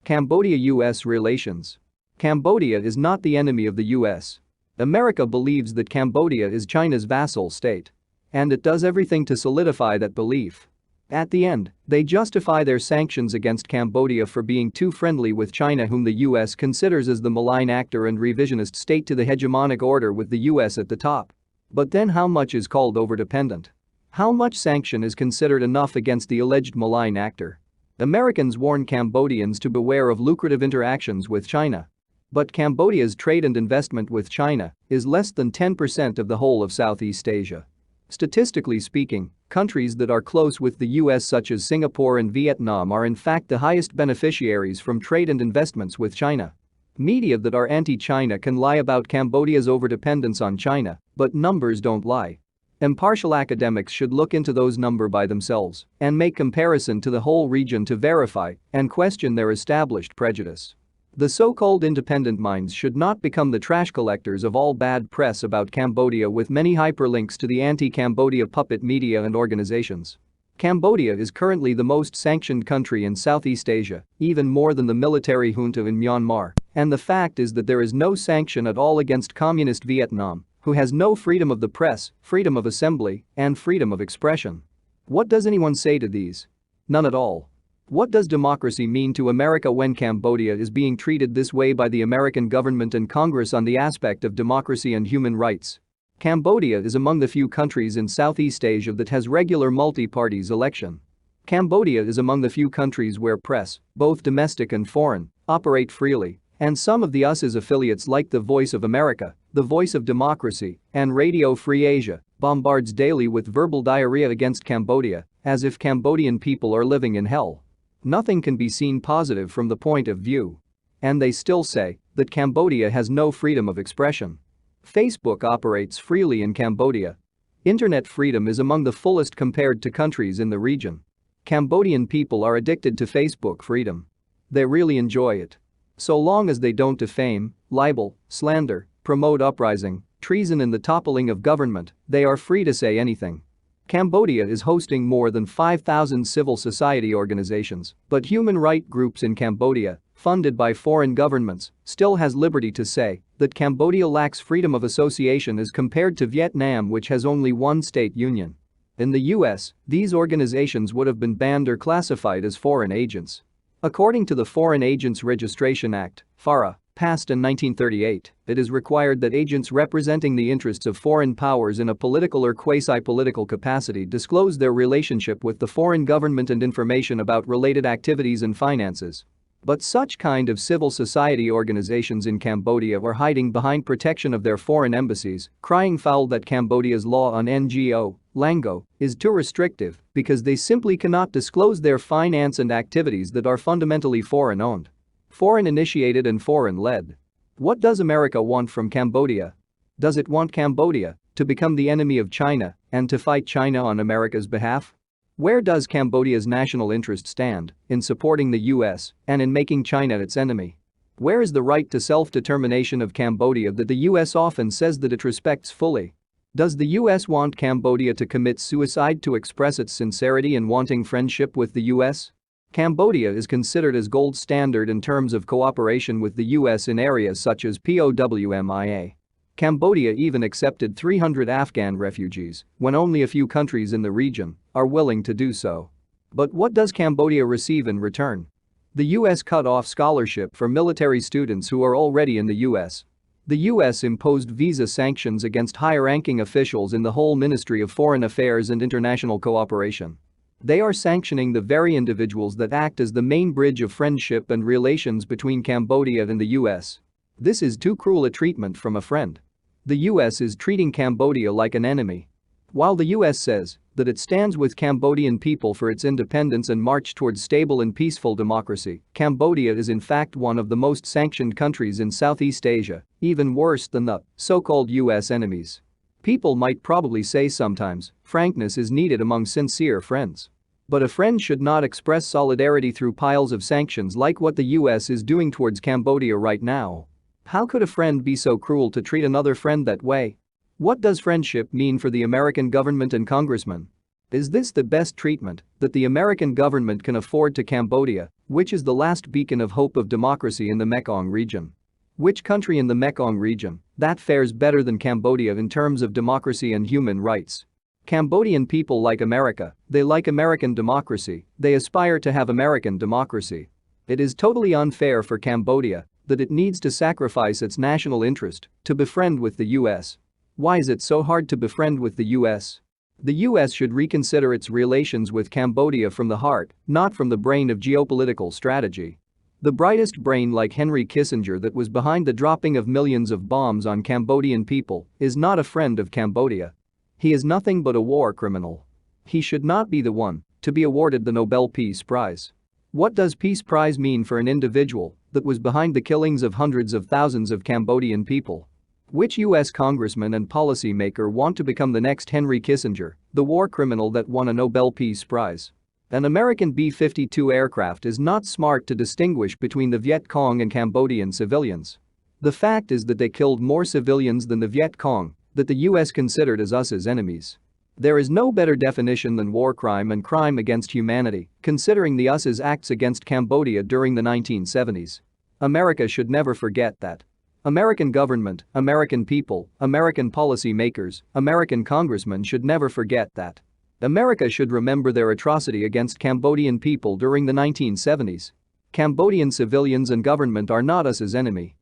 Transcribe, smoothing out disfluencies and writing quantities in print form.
Cambodia-US Relations. Cambodia is not the enemy of the US. America believes that Cambodia is China's vassal state. And it does everything to solidify that belief. At the end, they justify their sanctions against Cambodia for being too friendly with China, whom the US considers as the malign actor and revisionist state to the hegemonic order with the US at the top. But then how much is called overdependent? How much sanction is considered enough against the alleged malign actor? Americans warn Cambodians to beware of lucrative interactions with China. But Cambodia's trade and investment with China is less than 10% of the whole of Southeast Asia. Statistically speaking, countries that are close with the US such as Singapore and Vietnam are in fact the highest beneficiaries from trade and investments with China. Media that are anti-China can lie about Cambodia's overdependence on China, but numbers don't lie. Impartial academics should look into those numbers by themselves and make comparison to the whole region to verify and question their established prejudice. The so-called independent minds should not become the trash collectors of all bad press about Cambodia with many hyperlinks to the anti-Cambodia puppet media and organizations. Cambodia is currently the most sanctioned country in Southeast Asia, even more than the military junta in Myanmar, and the fact is that there is no sanction at all against communist Vietnam, who has no freedom of the press, freedom of assembly, and freedom of expression. What does anyone say to these? None at all. What does democracy mean to America when Cambodia is being treated this way by the American government and Congress on the aspect of democracy and human rights? Cambodia is among the few countries in Southeast Asia that has regular multi-parties election. Cambodia is among the few countries where press, both domestic and foreign, operate freely, and some of the US's affiliates like the Voice of America, the Voice of Democracy, and Radio Free Asia bombards daily with verbal diarrhea against Cambodia, as if Cambodian people are living in hell. Nothing can be seen positive from the point of view. And they still say that Cambodia has no freedom of expression. Facebook operates freely in Cambodia. Internet freedom is among the fullest compared to countries in the region. Cambodian people are addicted to Facebook freedom. They really enjoy it. So long as they don't defame, libel, slander, promote uprising, treason and the toppling of government, they are free to say anything. Cambodia is hosting more than 5,000 civil society organizations, but human rights groups in Cambodia, funded by foreign governments, still has liberty to say that Cambodia lacks freedom of association as compared to Vietnam, which has only one state union. In the US, these organizations would have been banned or classified as foreign agents. According to the Foreign Agents Registration Act, FARA, passed in 1938, it is required that agents representing the interests of foreign powers in a political or quasi-political capacity disclose their relationship with the foreign government and information about related activities and finances. But such kind of civil society organizations in Cambodia are hiding behind protection of their foreign embassies, crying foul that Cambodia's law on NGO, Lango, is too restrictive because they simply cannot disclose their finance and activities that are fundamentally foreign-owned. Foreign-initiated and foreign-led. What does America want from Cambodia? Does it want Cambodia to become the enemy of China and to fight China on America's behalf? Where does Cambodia's national interest stand in supporting the US and in making China its enemy? Where is the right to self-determination of Cambodia that the US often says that it respects fully? Does the US want Cambodia to commit suicide to express its sincerity in wanting friendship with the US? Cambodia is considered as gold standard in terms of cooperation with the US in areas such as POWMIA. Cambodia even accepted 300 Afghan refugees when only a few countries in the region are willing to do so. But what does Cambodia receive in return? The US cut off scholarship for military students who are already in the US. The US imposed visa sanctions against high-ranking officials in the whole Ministry of Foreign Affairs and International Cooperation. They are sanctioning the very individuals that act as the main bridge of friendship and relations between Cambodia and the US. This is too cruel a treatment from a friend. The US is treating Cambodia like an enemy. While the US says that it stands with Cambodian people for its independence and march towards stable and peaceful democracy, Cambodia is in fact one of the most sanctioned countries in Southeast Asia, even worse than the so-called US enemies. People might probably say sometimes frankness is needed among sincere friends. But a friend should not express solidarity through piles of sanctions like what the US is doing towards Cambodia right now. How could a friend be so cruel to treat another friend that way? What does friendship mean for the American government and congressmen? Is this the best treatment that the American government can afford to Cambodia, which is the last beacon of hope of democracy in the Mekong region? Which country in the Mekong region that fares better than Cambodia in terms of democracy and human rights? Cambodian people like America, they like American democracy, they aspire to have American democracy. It is totally unfair for Cambodia that it needs to sacrifice its national interest to befriend with the US. Why is it so hard to befriend with the US? The US should reconsider its relations with Cambodia from the heart, not from the brain of geopolitical strategy. The brightest brain like Henry Kissinger that was behind the dropping of millions of bombs on Cambodian people is not a friend of Cambodia. He is nothing but a war criminal. He should not be the one to be awarded the Nobel Peace Prize. What does Peace Prize mean for an individual that was behind the killings of hundreds of thousands of Cambodian people? Which US congressman and policymaker want to become the next Henry Kissinger, the war criminal that won a Nobel Peace Prize? An American B-52 aircraft is not smart to distinguish between the Viet Cong and Cambodian civilians. The fact is that they killed more civilians than the Viet Cong that the US considered as us as enemies. There is no better definition than war crime and crime against humanity, considering the US's acts against Cambodia during the 1970s. America should never forget that. American government, American people, American policy makers, American congressmen should never forget that. America should remember their atrocity against Cambodian people during the 1970s. Cambodian civilians and government are not us as enemy.